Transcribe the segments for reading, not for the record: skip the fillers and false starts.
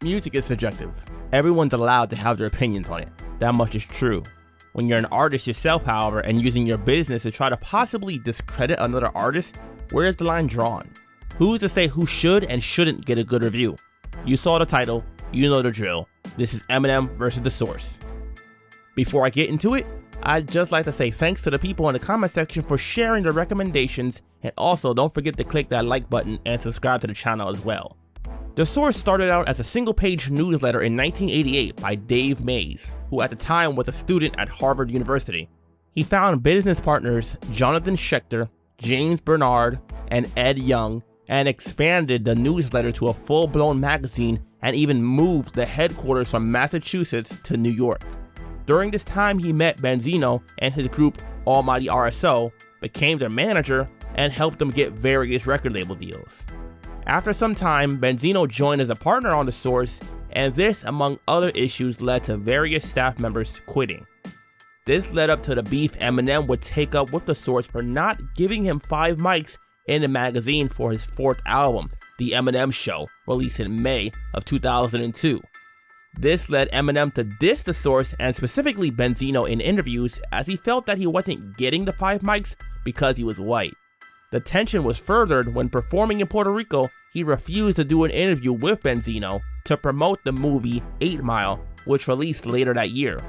Music is subjective. Everyone's allowed to have their opinions on it. That much is true. When you're an artist yourself, however, and using your business to try to possibly discredit another artist, where is the line drawn? Who's to say who should and shouldn't get a good review? You saw the title, you know the drill. This is Eminem versus The Source. Before I get into it, I'd just like to say thanks to the people in the comment section for sharing the recommendations, and also don't forget to click that like button and subscribe to the channel as well. The Source started out as a single-page newsletter in 1988 by Dave Mays, who at the time was a student at Harvard University. He found business partners Jonathan Schechter, James Bernard, and Ed Young, and expanded the newsletter to a full-blown magazine and even moved the headquarters from Massachusetts to New York. During this time, he met Benzino and his group Almighty RSO, became their manager, and helped them get various record label deals. After some time, Benzino joined as a partner on The Source, and this, among other issues, led to various staff members quitting. This led up to the beef Eminem would take up with The Source for not giving him 5 mics in the magazine for his 4th album, The Eminem Show, released in May of 2002. This led Eminem to diss The Source and specifically Benzino in interviews, as he felt that he wasn't getting the 5 mics because he was white. The tension was furthered when, performing in Puerto Rico, he refused to do an interview with Benzino to promote the movie 8 Mile, which released later that year.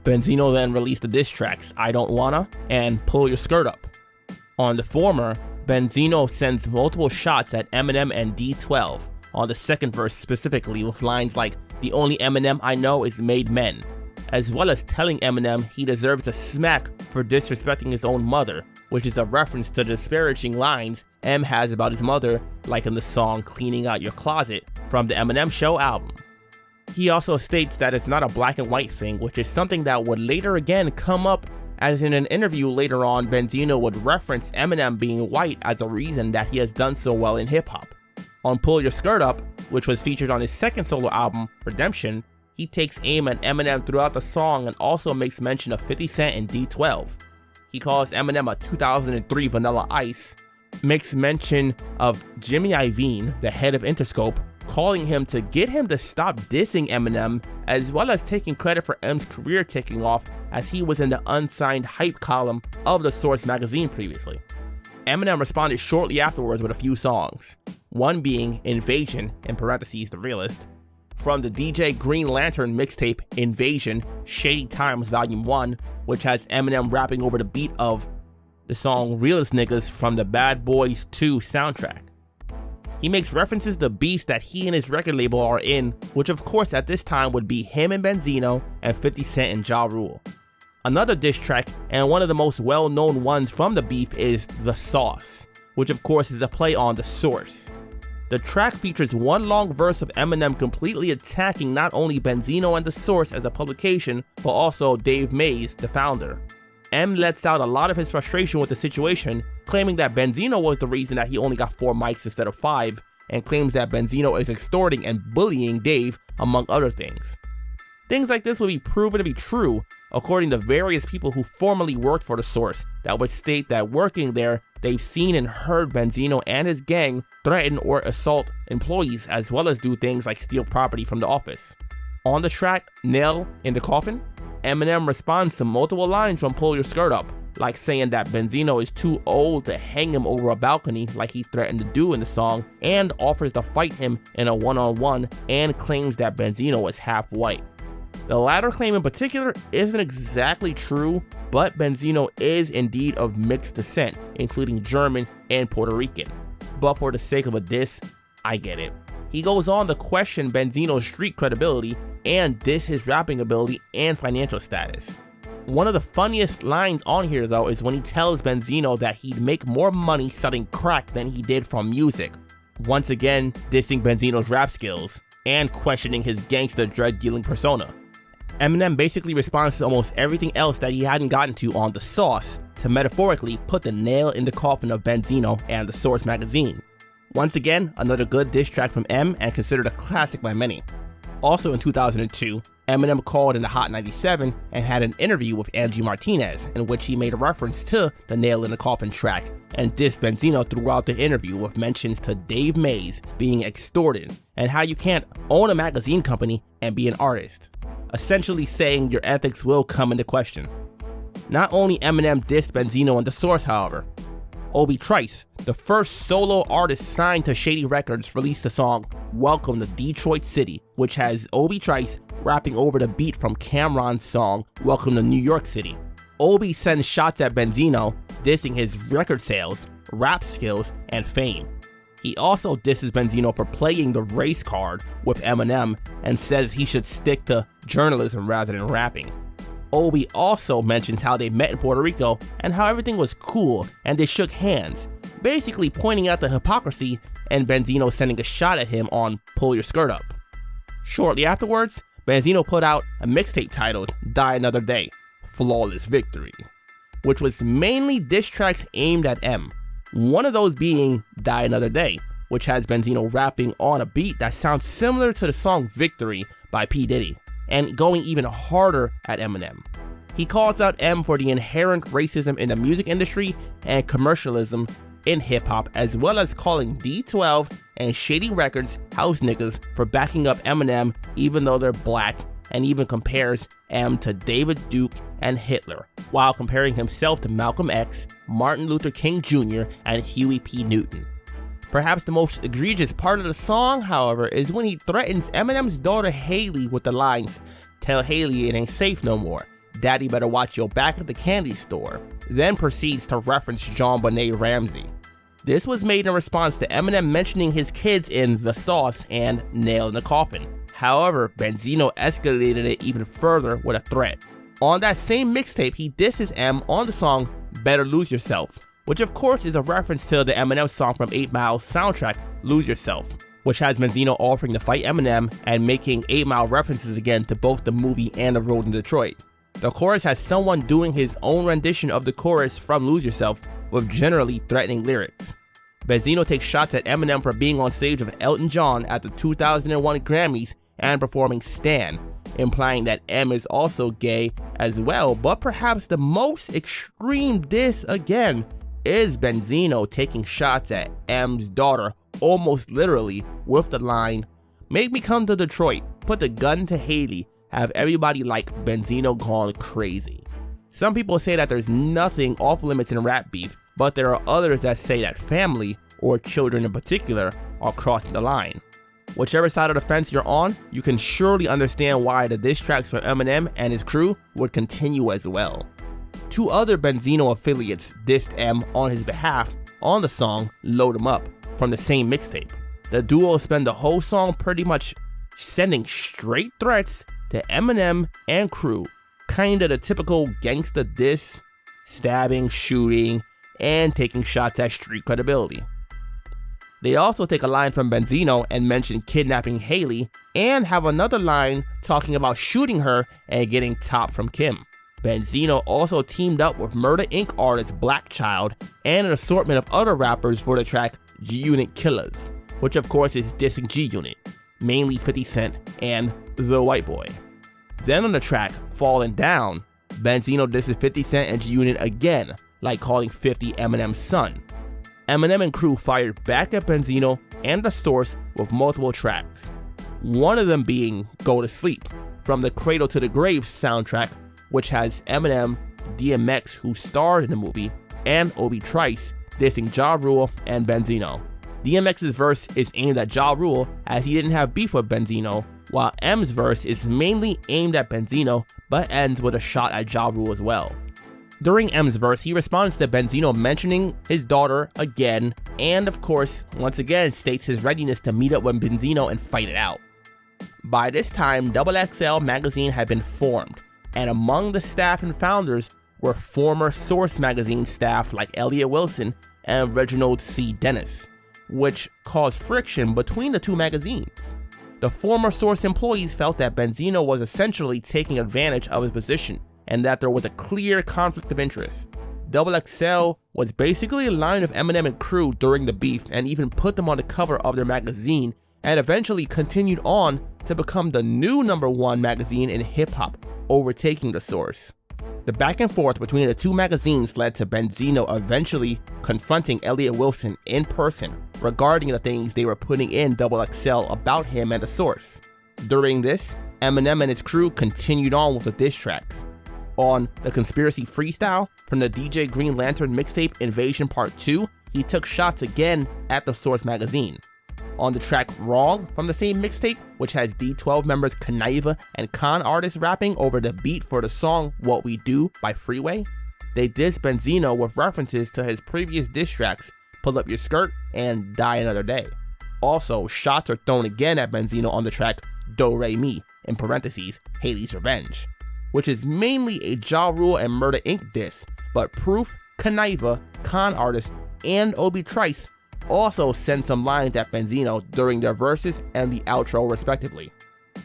Benzino then released the diss tracks I Don't Wanna and Pull Your Skirt Up. On the former, Benzino sends multiple shots at Eminem and D12, on the second verse specifically, with lines like "The only Eminem I know is made men," as well as telling Eminem he deserves a smack for disrespecting his own mother, which is a reference to the disparaging lines M has about his mother, like in the song Cleaning Out Your Closet from the Eminem Show album. He also states that it's not a black and white thing, which is something that would later again come up, as in an interview later on, Benzino would reference Eminem being white as a reason that he has done so well in hip-hop. On Pull Your Skirt Up, which was featured on his second solo album, Redemption, he takes aim at Eminem throughout the song and also makes mention of 50 Cent and D12. He calls Eminem a 2003 Vanilla Ice, makes mention of Jimmy Iovine, the head of Interscope, calling him to get him to stop dissing Eminem, as well as taking credit for M's career taking off, as he was in the unsigned hype column of The Source magazine previously. Eminem responded shortly afterwards with a few songs, one being Invasion, in parentheses The Realist, from the DJ Green Lantern mixtape Invasion, Shady Times Volume 1, which has Eminem rapping over the beat of the song Realist Niggas from the Bad Boys 2 soundtrack. He makes references to beefs that he and his record label are in, which of course at this time would be him and Benzino and 50 Cent and Ja Rule. Another diss track, and one of the most well-known ones from the beef, is The Sauce, which of course is a play on The Source. The track features one long verse of Eminem completely attacking not only Benzino and The Source as a publication, but also Dave Mays, the founder. M lets out a lot of his frustration with the situation, claiming that Benzino was the reason that he only got 4 mics instead of 5, and claims that Benzino is extorting and bullying Dave, among other things. Things like this would be proven to be true, according to various people who formerly worked for The Source, that would state that working there, they've seen and heard Benzino and his gang threaten or assault employees, as well as do things like steal property from the office. On the track Nail in the Coffin, Eminem responds to multiple lines from Pull Your Skirt Up, like saying that Benzino is too old to hang him over a balcony like he threatened to do in the song, and offers to fight him in a one-on-one, and claims that Benzino is half white. The latter claim in particular isn't exactly true, but Benzino is indeed of mixed descent, including German and Puerto Rican. But for the sake of a diss, I get it. He goes on to question Benzino's street credibility and diss his rapping ability and financial status. One of the funniest lines on here though is when he tells Benzino that he'd make more money selling crack than he did from music, once again dissing Benzino's rap skills and questioning his gangster drug dealing persona. Eminem basically responds to almost everything else that he hadn't gotten to on The Sauce to metaphorically put the nail in the coffin of Benzino and The Source magazine. Once again, another good diss track from M and considered a classic by many. Also in 2002, Eminem called into Hot 97 and had an interview with Angie Martinez in which he made a reference to the Nail in the Coffin track and dissed Benzino throughout the interview with mentions to Dave Mays being extorted and how you can't own a magazine company and be an artist, essentially saying your ethics will come into question. Not only Eminem dissed Benzino in the source, however, Obi Trice, the first solo artist signed to Shady Records, released the song Welcome to Detroit City, which has Obi Trice rapping over the beat from Cameron's song Welcome to New York City. Obi sends shots at Benzino, dissing his record sales, rap skills, and fame. He also disses Benzino for playing the race card with Eminem and says he should stick to journalism rather than rapping. Obi also mentions how they met in Puerto Rico and how everything was cool and they shook hands, basically pointing out the hypocrisy and Benzino sending a shot at him on Pull Your Skirt Up. Shortly afterwards, Benzino put out a mixtape titled Die Another Day, Flawless Victory, which was mainly diss tracks aimed at M, one of those being Die Another Day, which has Benzino rapping on a beat that sounds similar to the song Victory by P. Diddy, and going even harder at Eminem. He calls out M for the inherent racism in the music industry and commercialism in hip-hop, as well as calling D12 and Shady Records house niggas for backing up Eminem even though they're black, and even compares M to David Duke and Hitler, while comparing himself to Malcolm X, Martin Luther King Jr., and Huey P. Newton. Perhaps the most egregious part of the song, however, is when he threatens Eminem's daughter Haley with the lines, "Tell Haley it ain't safe no more. Daddy better watch your back at the candy store," then proceeds to reference JonBenet Ramsey. This was made in response to Eminem mentioning his kids in The Sauce and Nail in the Coffin. However, Benzino escalated it even further with a threat. On that same mixtape, he disses M on the song Better Lose Yourself, which of course is a reference to the Eminem song from 8 Mile's soundtrack, Lose Yourself, which has Benzino offering to fight Eminem and making 8 Mile references again to both the movie and the road in Detroit. The chorus has someone doing his own rendition of the chorus from Lose Yourself with generally threatening lyrics. Benzino takes shots at Eminem for being on stage with Elton John at the 2001 Grammys and performing Stan, implying that M is also gay as well, but perhaps the most extreme diss again is Benzino taking shots at M's daughter almost literally with the line, "Make me come to Detroit, put the gun to Haley, have everybody like Benzino gone crazy." Some people say that there's nothing off limits in rap beef, but there are others that say that family, or children in particular, are crossing the line. Whichever side of the fence you're on, you can surely understand why the diss tracks from Eminem and his crew would continue as well. Two other Benzino affiliates dissed M on his behalf on the song Load 'Em Up from the same mixtape. The duo spend the whole song pretty much sending straight threats to Eminem and crew, kinda the typical gangsta diss, stabbing, shooting, and taking shots at street credibility. They also take a line from Benzino and mention kidnapping Haley, and have another line talking about shooting her and getting top from Kim. Benzino also teamed up with Murder Inc. artist Black Child and an assortment of other rappers for the track G-Unit Killers, which of course is dissing G-Unit, mainly 50 Cent and The White Boy. Then on the track Falling Down, Benzino disses 50 Cent and G-Unit again, like calling 50 Eminem's son. Eminem and crew fired back at Benzino and the source with multiple tracks, one of them being Go to Sleep from the Cradle to the Grave soundtrack, which has Eminem, DMX, who starred in the movie, and Obi Trice dissing Ja Rule and Benzino. DMX's verse is aimed at Ja Rule as he didn't have beef with Benzino, while M's verse is mainly aimed at Benzino but ends with a shot at Ja Rule as well. During M's verse, he responds to Benzino mentioning his daughter again, and of course, once again states his readiness to meet up with Benzino and fight it out. By this time, XXL magazine had been formed, and among the staff and founders were former Source magazine staff like Elliot Wilson and Reginald C. Dennis, which caused friction between the two magazines. The former Source employees felt that Benzino was essentially taking advantage of his position, and that there was a clear conflict of interest. XXL was basically aligned with Eminem and crew during the beef and even put them on the cover of their magazine, and eventually continued on to become the new #1 magazine in hip-hop, overtaking The Source. The back and forth between the two magazines led to Benzino eventually confronting Elliott Wilson in person regarding the things they were putting in XXL about him and The Source. During this, Eminem and his crew continued on with the diss tracks. On the Conspiracy Freestyle from the DJ Green Lantern mixtape Invasion Part 2, he took shots again at The Source magazine. On the track Wrong from the same mixtape, which has D12 members Kaniva and Con Artist rapping over the beat for the song What We Do by Freeway, they dissed Benzino with references to his previous diss tracks Pull Up Your Skirt and Die Another Day. Also, shots are thrown again at Benzino on the track Do Re Mi, in parentheses, Haley's Revenge, which is mainly a Ja Rule and Murder Inc. diss, but Proof, Kaniva, Con Artist, and Obi Trice also sent some lines at Benzino during their verses and the outro respectively.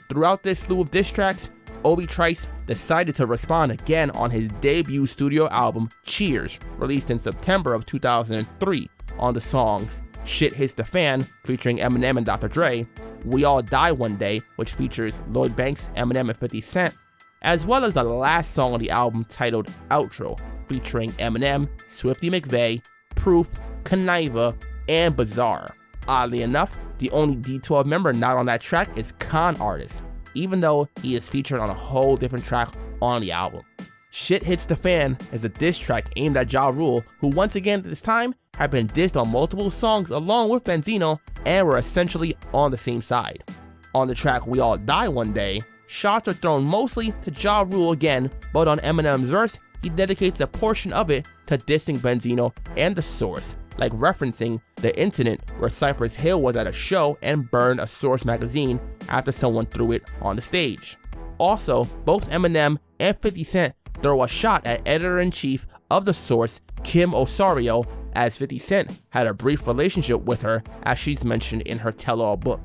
Throughout this slew of diss tracks, Obi Trice decided to respond again on his debut studio album Cheers, released in September of 2003, on the songs Shit Hits the Fan featuring Eminem and Dr. Dre, We All Die One Day, which features Lloyd Banks, Eminem, and 50 Cent, as well as the last song on the album titled Outro, featuring Eminem, Swifty McVeigh, Proof, Kaniva, and Bizarre. Oddly enough, the only D12 member not on that track is Con Artist, even though he is featured on a whole different track on the album. Shit Hits the Fan is a diss track aimed at Ja Rule, who once again at this time had been dissed on multiple songs along with Benzino and were essentially on the same side. On the track We All Die One Day, shots are thrown mostly to Ja Rule again, but on Eminem's verse, he dedicates a portion of it to dissing Benzino and The Source, like referencing the incident where Cypress Hill was at a show and burned a Source magazine after someone threw it on the stage. Also, both Eminem and 50 Cent throw a shot at editor-in-chief of The Source, Kim Osorio, as 50 Cent had a brief relationship with her, as she's mentioned in her tell-all book.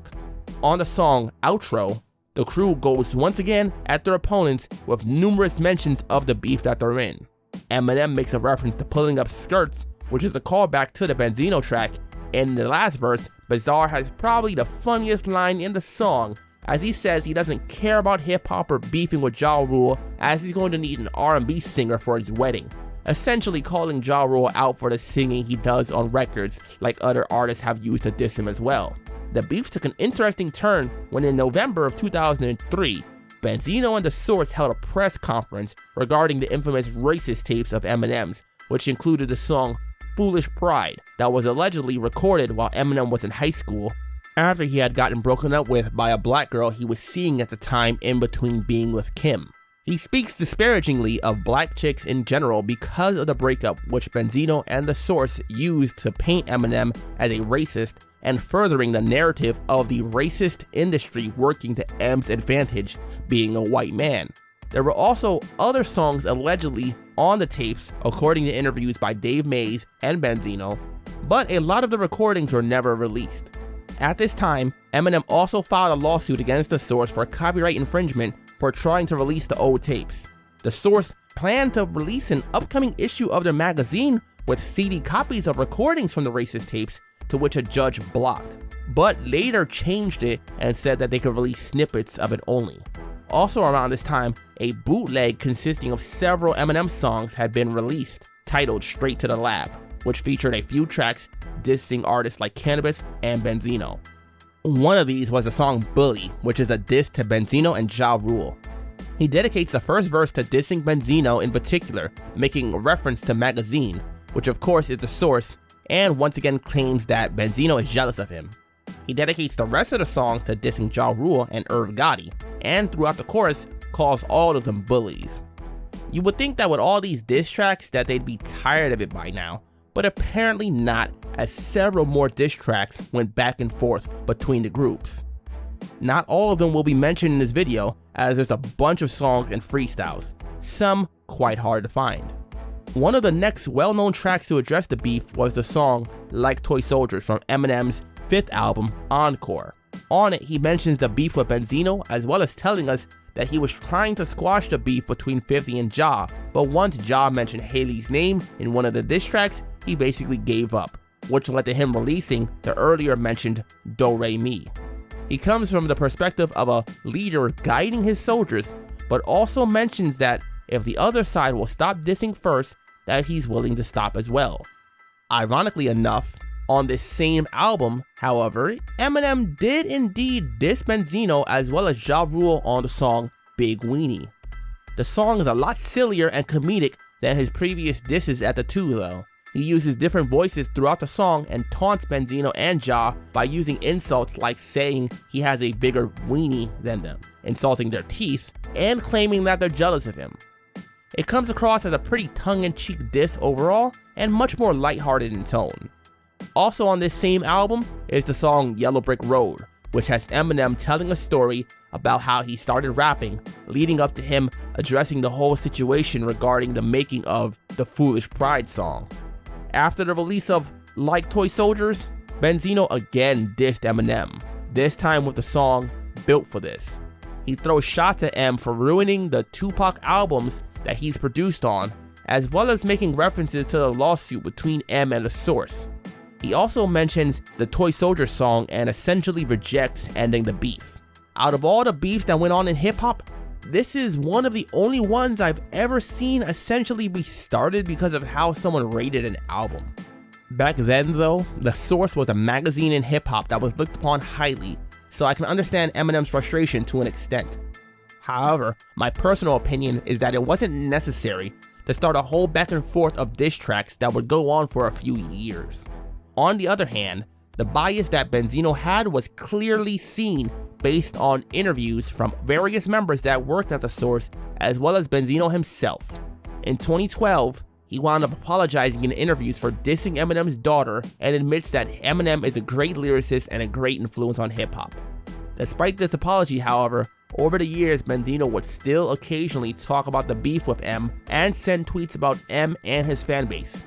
On the song Outro, the crew goes once again at their opponents with numerous mentions of the beef that they're in. Eminem makes a reference to pulling up skirts, which is a callback to the Benzino track, and in the last verse, Bizarre has probably the funniest line in the song, as he says he doesn't care about hip-hop or beefing with Ja Rule, as he's going to need an R&B singer for his wedding, essentially calling Ja Rule out for the singing he does on records like other artists have used to diss him as well. The beef took an interesting turn when in November of 2003, Benzino and The Source held a press conference regarding the infamous racist tapes of Eminem's, which included the song Foolish Pride that was allegedly recorded while Eminem was in high school after he had gotten broken up with by a black girl he was seeing at the time in between being with Kim. He speaks disparagingly of black chicks in general because of the breakup, which Benzino and The Source used to paint Eminem as a racist and furthering the narrative of the racist industry working to M's advantage, being a white man. There were also other songs allegedly on the tapes, according to interviews by Dave Mays and Benzino, but a lot of the recordings were never released. At this time, Eminem also filed a lawsuit against The Source for copyright infringement for trying to release the old tapes. The Source planned to release an upcoming issue of their magazine with CD copies of recordings from the racist tapes, to which a judge blocked, but later changed it and said that they could release snippets of it only. Also around this time, a bootleg consisting of several Eminem songs had been released, titled Straight to the Lab, which featured a few tracks dissing artists like Cannabis and Benzino. One of these was the song Bully, which is a diss to Benzino and Ja Rule. He dedicates the first verse to dissing Benzino in particular, making reference to Magazine, which of course is The Source, and once again claims that Benzino is jealous of him. He dedicates the rest of the song to dissing Ja Rule and Irv Gotti, and throughout the chorus calls all of them bullies. You would think that with all these diss tracks that they'd be tired of it by now, but apparently not, as several more diss tracks went back and forth between the groups. Not all of them will be mentioned in this video, as there's a bunch of songs and freestyles, some quite hard to find. One of the next well-known tracks to address the beef was the song Like Toy Soldiers from Eminem's 5th album, Encore. On it, he mentions the beef with Benzino, as well as telling us that he was trying to squash the beef between 50 and Ja, but once Ja mentioned Haley's name in one of the diss tracks, he basically gave up, which led to him releasing the earlier mentioned Do Re Mi. He comes from the perspective of a leader guiding his soldiers, but also mentions that if the other side will stop dissing first, that he's willing to stop as well. Ironically enough, on this same album, however, Eminem did indeed diss Benzino as well as Ja Rule on the song Big Weenie. The song is a lot sillier and comedic than his previous disses at the two though. He uses different voices throughout the song and taunts Benzino and Ja by using insults like saying he has a bigger weenie than them, insulting their teeth, and claiming that they're jealous of him. It comes across as a pretty tongue-in-cheek diss overall, and much more lighthearted in tone. Also on this same album is the song Yellow Brick Road, which has Eminem telling a story about how he started rapping, leading up to him addressing the whole situation regarding the making of the Foolish Pride song. After the release of Like Toy Soldiers, Benzino again dissed Eminem, this time with the song Built for This. He throws shots at M for ruining the Tupac albums that he's produced on, as well as making references to the lawsuit between M and The Source. He also mentions the Toy Soldier song and essentially rejects ending the beef. Out of all the beefs that went on in hip hop, this is one of the only ones I've ever seen essentially be started because of how someone rated an album. Back then though, The Source was a magazine in hip hop that was looked upon highly, so I can understand Eminem's frustration to an extent. However, my personal opinion is that it wasn't necessary to start a whole back and forth of diss tracks that would go on for a few years. On the other hand, the bias that Benzino had was clearly seen based on interviews from various members that worked at The Source, as well as Benzino himself. In 2012, he wound up apologizing in interviews for dissing Eminem's daughter and admits that Eminem is a great lyricist and a great influence on hip hop. Despite this apology, however, over the years, Benzino would still occasionally talk about the beef with M and send tweets about M and his fanbase.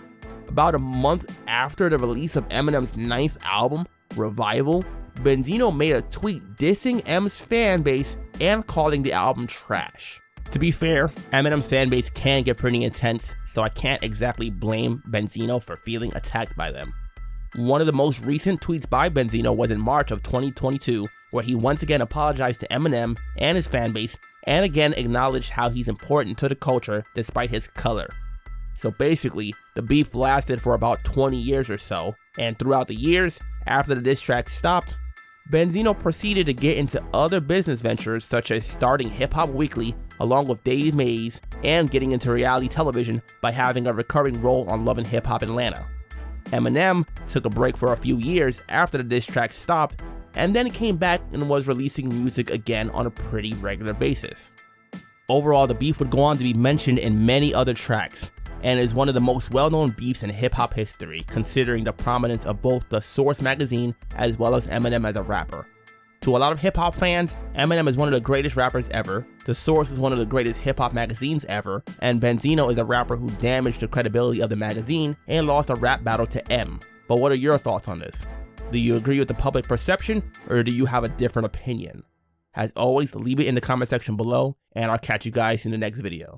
About a month after the release of Eminem's 9th album, Revival, Benzino made a tweet dissing M's fanbase and calling the album trash. To be fair, Eminem's fanbase can get pretty intense, so I can't exactly blame Benzino for feeling attacked by them. One of the most recent tweets by Benzino was in March of 2022, where he once again apologized to Eminem and his fanbase, and again acknowledged how he's important to the culture despite his color. So basically, the beef lasted for about 20 years or so, and throughout the years, after the diss track stopped, Benzino proceeded to get into other business ventures such as starting Hip Hop Weekly along with Dave Mays and getting into reality television by having a recurring role on Love and Hip Hop Atlanta. Eminem took a break for a few years after the diss track stopped, and then came back and was releasing music again on a pretty regular basis. Overall, the beef would go on to be mentioned in many other tracks, and is one of the most well-known beefs in hip-hop history, considering the prominence of both The Source magazine as well as Eminem as a rapper. To a lot of hip-hop fans, Eminem is one of the greatest rappers ever, The Source is one of the greatest hip-hop magazines ever, and Benzino is a rapper who damaged the credibility of the magazine and lost a rap battle to M. But what are your thoughts on this? Do you agree with the public perception, or do you have a different opinion? As always, leave it in the comment section below, and I'll catch you guys in the next video.